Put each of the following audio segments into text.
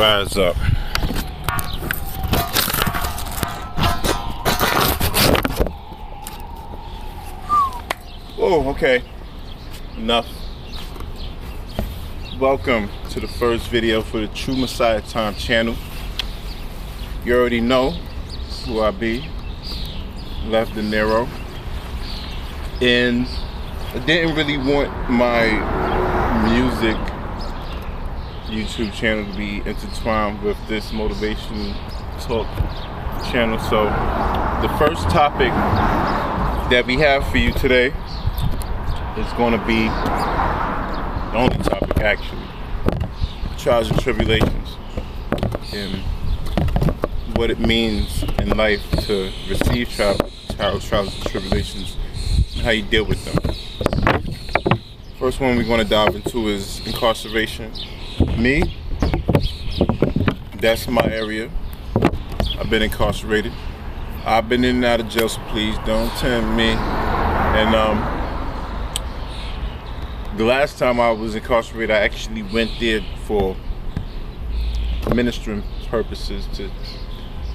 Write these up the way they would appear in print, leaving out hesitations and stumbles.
Rise up. Oh, okay. Enough. Welcome to the first video for the True Messiah Time channel. You already know who I be, Left De Niro. And I didn't really want my music YouTube channel to be intertwined with this motivation talk channel. So the first topic that we have for you today is going to be the only topic actually, trials and tribulations, and what it means in life to receive trials and tribulations, and how you deal with them. First one we're going to dive into is incarceration. Me, that's my area. I've been incarcerated. I've been in and out of jail, so please don't tempt me. And the last time I was incarcerated, I actually went there for ministering purposes, to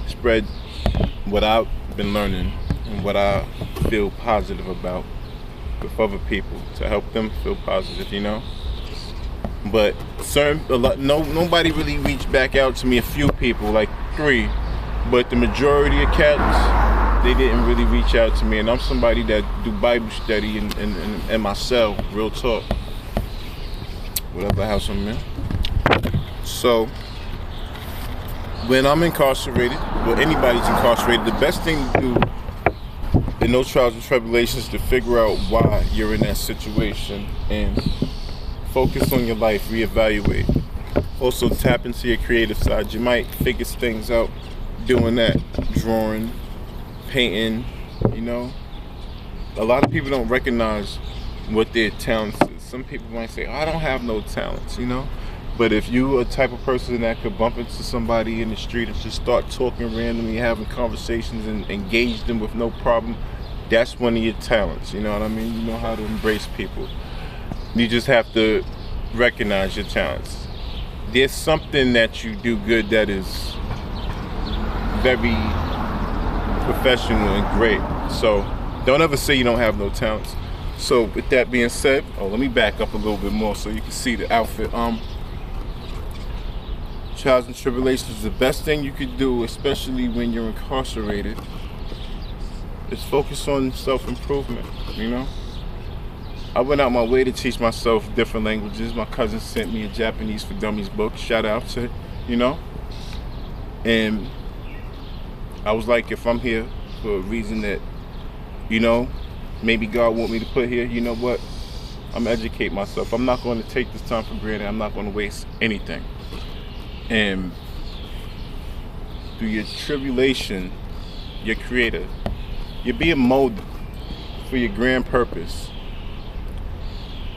spread what I've been learning and what I feel positive about with other people, to help them feel positive, you know. But nobody really reached back out to me. A few people, like 3, but the majority of cats, they didn't really reach out to me. And I'm somebody that do Bible study in my cell, real talk, whatever house I'm in. So when I'm incarcerated, or anybody's incarcerated, the best thing to do in those trials and tribulations is to figure out why you're in that situation and focus on your life, reevaluate. Also tap into your creative side. You might figure things out doing that, drawing, painting, you know. A lot of people don't recognize what their talents is. Some people might say, oh, I don't have no talents, you know. But if you are a type of person that could bump into somebody in the street and just start talking randomly, having conversations and engage them with no problem, that's one of your talents, you know what I mean? You know how to embrace people. You just have to recognize your talents. There's something that you do good that is very professional and great. So don't ever say you don't have no talents. So with that being said, let me back up a little bit more so you can see the outfit. Trials and tribulations, the best thing you could do, especially when you're incarcerated, is focus on self-improvement, you know? I went out my way to teach myself different languages. My cousin sent me a Japanese for Dummies book. Shout out to, you know. And I was like, if I'm here for a reason that, you know, maybe God want me to put here, you know what? I'm educate myself. I'm not going to take this time for granted. I'm not going to waste anything. And through your tribulation, your creator, you're being molded for your grand purpose.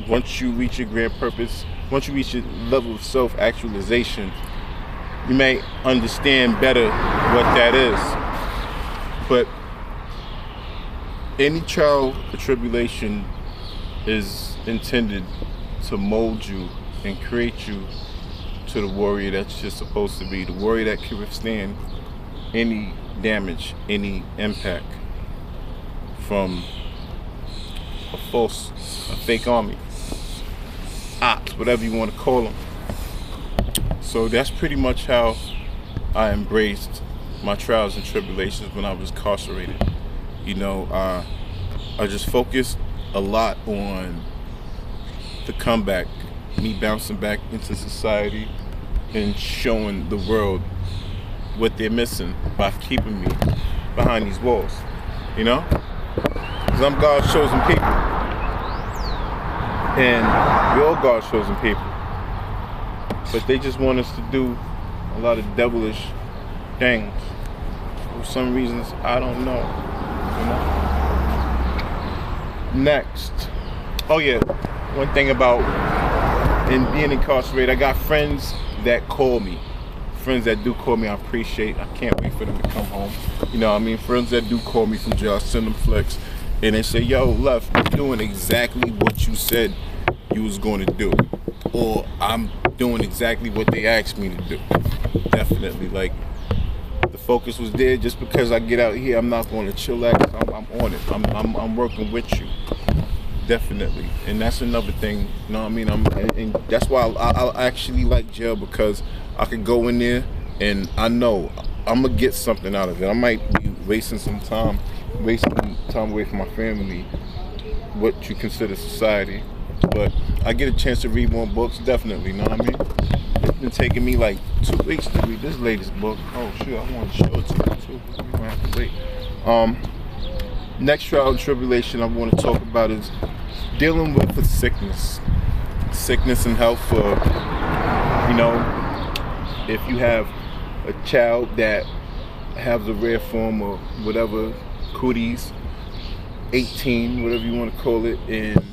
Once you reach your grand purpose, once you reach your level of self-actualization, you may understand better what that is. But any trial or tribulation is intended to mold you and create you to the warrior that you're supposed to be, the warrior that can withstand any damage, any impact from a fake army, ops, whatever you want to call them. So that's pretty much how I embraced my trials and tribulations when I was incarcerated. You know, I just focused a lot on the comeback, me bouncing back into society and showing the world what they're missing by keeping me behind these walls, you know? Because I'm God's chosen people. And we're all God's chosen people. But they just want us to do a lot of devilish things. For some reasons, I don't know. You know? Next. Oh yeah, one thing about being incarcerated, I got friends that call me. Friends that do call me, I appreciate. I can't wait for them to come home. You know what I mean? Friends that do call me from jail, I send them flicks. And they say, yo, Left, you're doing exactly what you said you was going to do. Or I'm doing exactly what they asked me to do. Definitely. Like, the focus was there. Just because I get out here, I'm not going to chillax. I'm on it. I'm working with you. Definitely. And that's another thing. You know what I mean? And that's why I actually like jail, because I could go in there and I know I'm gonna get something out of it. I might be wasting time away from my family, what you consider society, but I get a chance to read more books. Definitely. You know what I mean? It's been taking me like 2 weeks to read this latest book. Oh shoot, I want to show it to you too. We're gonna have to wait. Next trial and tribulation I want to talk about is dealing with the sickness and health. For, you know, if you have a child that has a rare form or whatever, cooties, 18, whatever you want to call it, and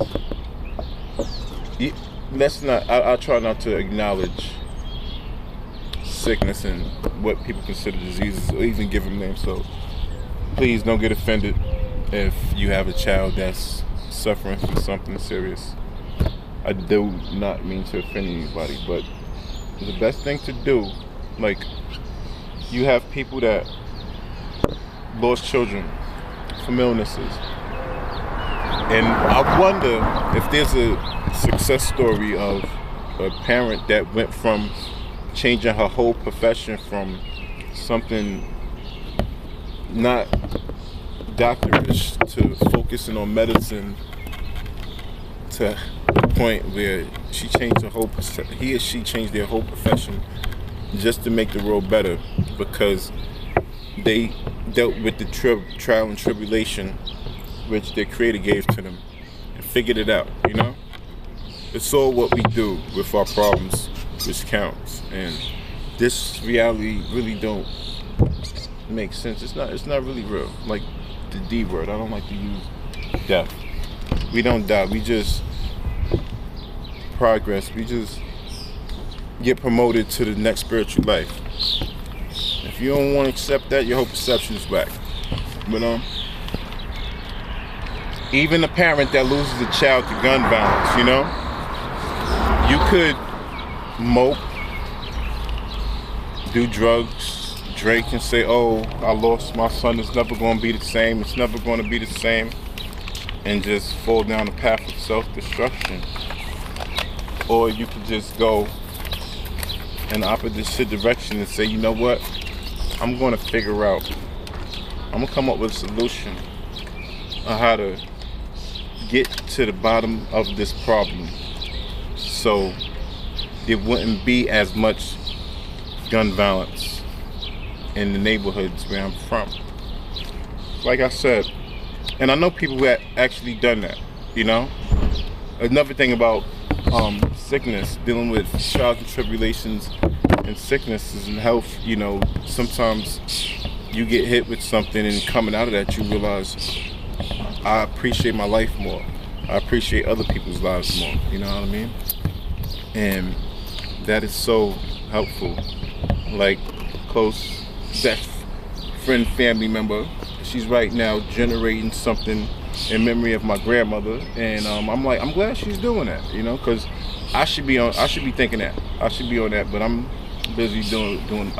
let's not. I try not to acknowledge sickness and what people consider diseases, or even give them names. So please don't get offended if you have a child that's suffering from something serious. I do not mean to offend anybody, but the best thing to do, like, you have people that lost children from illnesses, and I wonder if there's a success story of a parent that went from changing her whole profession from something not doctorish to focusing on medicine, to the point where she changed he or she changed their whole profession just to make the world better, because they dealt with the trial and tribulation which their creator gave to them and figured it out. You know, it's all what we do with our problems which counts, and this reality really don't make sense. It's not really real. Like the D word, I don't like to use death. We don't die, we just progress. We just get promoted to the next spiritual life. If you don't want to accept that, your whole perception is whack. But even a parent that loses a child to gun violence, you know, you could mope, do drugs, drink, and say, oh, I lost my son, it's never going to be the same, it's never going to be the same, and just fall down the path of self-destruction. Or you could just go in the opposite direction and say, you know what, I'm going to figure out, I'm going to come up with a solution on how to get to the bottom of this problem, so there wouldn't be as much gun violence in the neighborhoods where I'm from. Like I said, and I know people who have actually done that, you know. Another thing about sickness, dealing with trials and tribulations and sicknesses and health, you know, sometimes you get hit with something, and coming out of that you realize, I appreciate my life more, I appreciate other people's lives more, you know what I mean? And that is so helpful. Like, close best friend, family member, she's right now generating something in memory of my grandmother, and I'm like, I'm glad she's doing that, you know, because I should be thinking that I should be on that, but I'm busy doing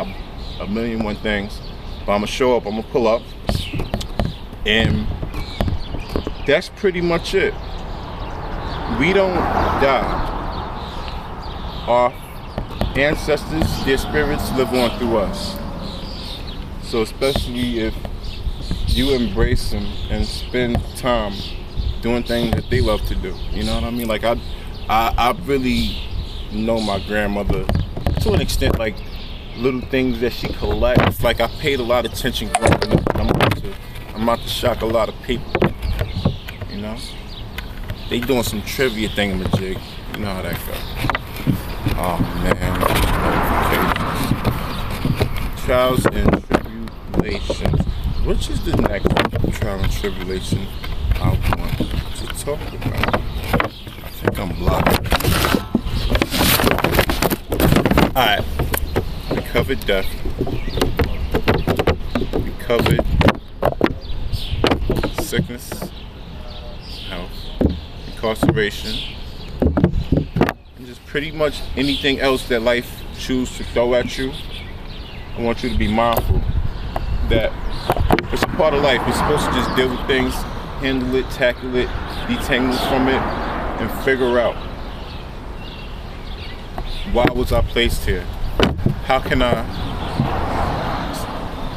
a million one things. But I'm gonna show up, I'm gonna pull up, and that's pretty much it. We don't die. Our ancestors, their spirits live on through us. So especially if you embrace them and spend time doing things that they love to do, you know what I mean? Like I really know my grandmother to an extent, like little things that she collects. Like I paid a lot of attention growing up. I'm about to shock a lot of people, you know? They doing some trivia thingamajig. You know how that goes. Oh man, notifications. Trials and tribulations. Which is the next trial and tribulation I want to talk about? I think I'm blocked. Alright. We covered death. We covered sickness, health, incarceration, and just pretty much anything else that life chooses to throw at you. I want you to be mindful that it's a part of life. You're supposed to just deal with things, handle it, tackle it, detangle from it, and figure out, why was I placed here? How can I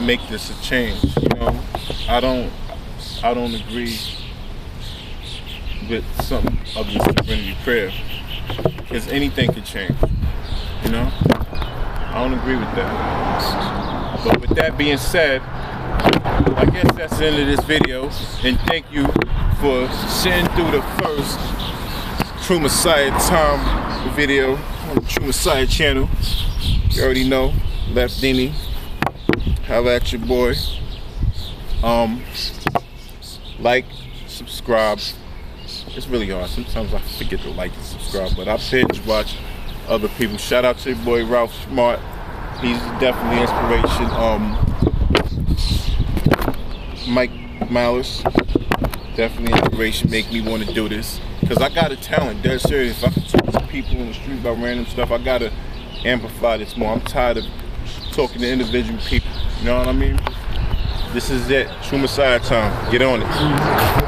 make this a change? You know, I don't agree with something other than serenity prayer, because anything can change. You know, I don't agree with that. But with that being said, I guess that's the end of this video, and thank you for sitting through the first True Messiah Time video on the True Messiah channel. You already know, Left Dini, holla at your boy. Like, subscribe. It's really hard. Sometimes I forget to like and subscribe, but I binge watch other people. Shout out to your boy Ralph Smart. He's definitely inspiration. Mike Malice, definitely inspiration. Make me want to do this, because I got a talent. Dead serious. If I can talk to people in the street about random stuff, I gotta amplify this more. I'm tired of talking to individual people. You know what I mean? This is it. True Messiah time. Get on it.